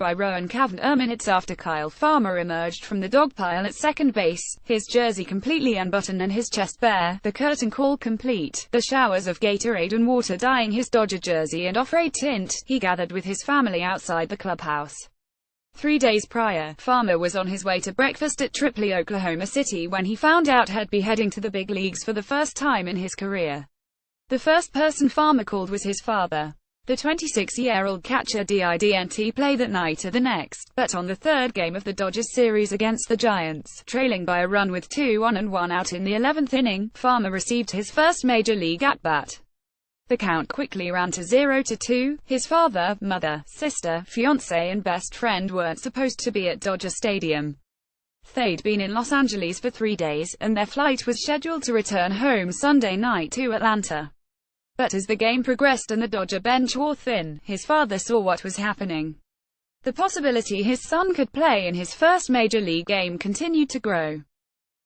by Rowan Cavan minutes after Kyle Farmer emerged from the dog pile at second base, his jersey completely unbuttoned and his chest bare, the curtain call complete, the showers of Gatorade and water dyeing his Dodger jersey an off-red tint. He gathered with his family outside the clubhouse. 3 days prior, Farmer was on his way to breakfast at Tripoli, Oklahoma City when he found out he'd be heading to the big leagues for the first time in his career. The first person Farmer called was his father. The 26-year-old catcher didn't play that night or the next, but on the third game of the Dodgers series against the Giants, trailing by a run with 2 on and 1 out in the 11th inning, Farmer received his first major league at-bat. The count quickly ran to 0-2. His father, mother, sister, fiancé and best friend weren't supposed to be at Dodger Stadium. They'd been in Los Angeles for 3 days, and their flight was scheduled to return home Sunday night to Atlanta. But as the game progressed and the Dodger bench wore thin, his father saw what was happening. The possibility his son could play in his first major league game continued to grow.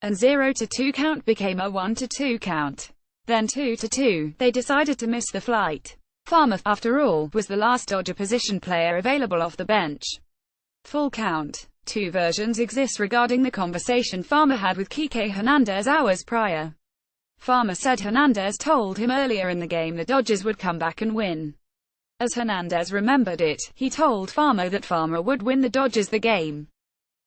And 0-2 count became a 1-2 count. Then 2-2, they decided to miss the flight. Farmer, after all, was the last Dodger position player available off the bench. Full count. 2 versions exist regarding the conversation Farmer had with Kike Hernandez hours prior. Farmer said Hernandez told him earlier in the game the Dodgers would come back and win. As Hernandez remembered it, he told Farmer that Farmer would win the Dodgers the game.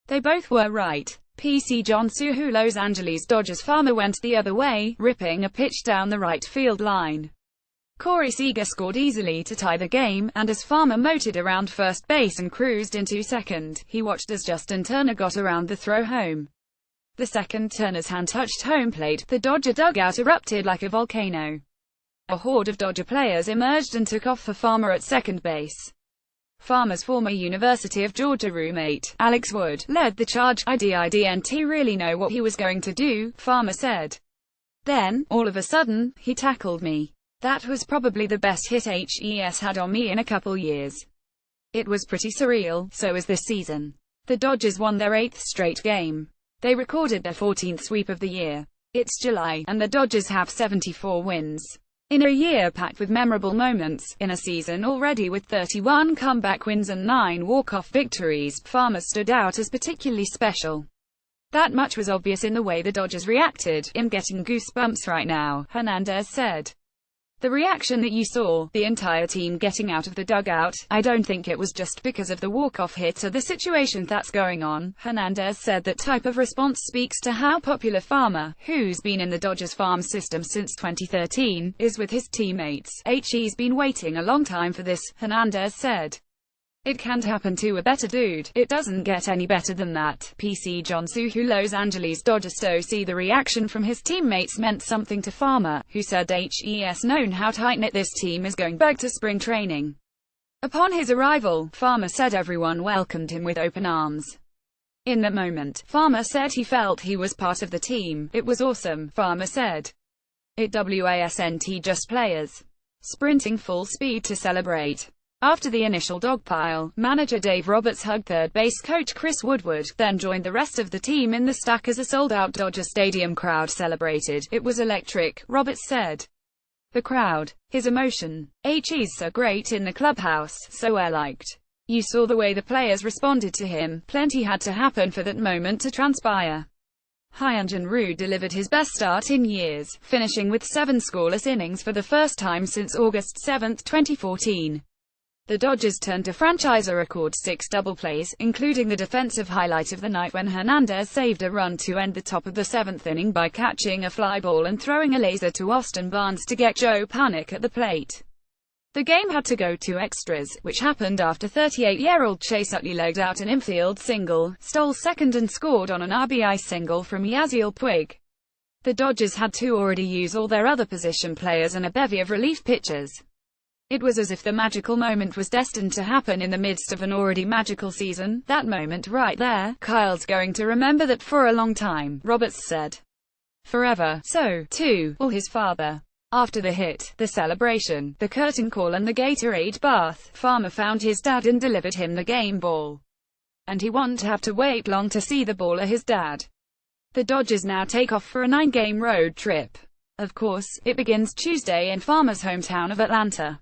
They both were right. PC John Suhu Los Angeles Dodgers. Farmer went the other way, ripping a pitch down the right field line. Corey Seager scored easily to tie the game, and as Farmer motored around first base and cruised into second, he watched as Justin Turner got around the throw home. The second Turner's hand touched home plate, the Dodger dugout erupted like a volcano. A horde of Dodger players emerged and took off for Farmer at second base. Farmer's former University of Georgia roommate, Alex Wood, led the charge. I didn't really know what he was going to do, Farmer said. Then, all of a sudden, he tackled me. That was probably the best hit HES had on me in a couple years. It was pretty surreal. So is this season. The Dodgers won their 8th straight game. They recorded their 14th sweep of the year. It's July, and the Dodgers have 74 wins. In a year packed with memorable moments, in a season already with 31 comeback wins and 9 walk-off victories, Farmer stood out as particularly special. That much was obvious in the way the Dodgers reacted. I'm getting goosebumps right now, Hernandez said. The reaction that you saw, the entire team getting out of the dugout, I don't think it was just because of the walk-off hit or the situation that's going on. Hernandez said that type of response speaks to how popular Farmer, who's been in the Dodgers farm system since 2013, is with his teammates. He's been waiting a long time for this, Hernandez said. It can't happen to a better dude. It doesn't get any better than that. PC John Suhu Los Angeles Dodgers. So see the reaction from his teammates meant something to Farmer, who said HES known how tight-knit this team is going back to spring training. Upon his arrival, Farmer said everyone welcomed him with open arms. In that moment, Farmer said he felt he was part of the team. It was awesome, Farmer said. It wasn't just players sprinting full speed to celebrate. After the initial dogpile, manager Dave Roberts hugged third base coach Chris Woodward, then joined the rest of the team in the stack as a sold-out Dodger Stadium crowd celebrated. It was electric, Roberts said. The crowd. His emotion. He's so great in the clubhouse, so well-liked. You saw the way the players responded to him. Plenty had to happen for that moment to transpire. Hyun-Jin Ryu delivered his best start in years, finishing with 7 scoreless innings for the first time since August 7, 2014. The Dodgers turned to franchise record 6 double plays, including the defensive highlight of the night when Hernandez saved a run to end the top of the 7th inning by catching a fly ball and throwing a laser to Austin Barnes to get Joe Panik at the plate. The game had to go to extras, which happened after 38-year-old Chase Utley legged out an infield single, stole second and scored on an RBI single from Yasiel Puig. The Dodgers had to already use all their other position players and a bevy of relief pitchers. It was as if the magical moment was destined to happen in the midst of an already magical season. That moment right there, Kyle's going to remember that for a long time, Roberts said. Forever. So, too, will his father. After the hit, the celebration, the curtain call and the Gatorade bath, Farmer found his dad and delivered him the game ball. And he won't have to wait long to see the ball or his dad. The Dodgers now take off for a 9-game road trip. Of course, it begins Tuesday in Farmer's hometown of Atlanta.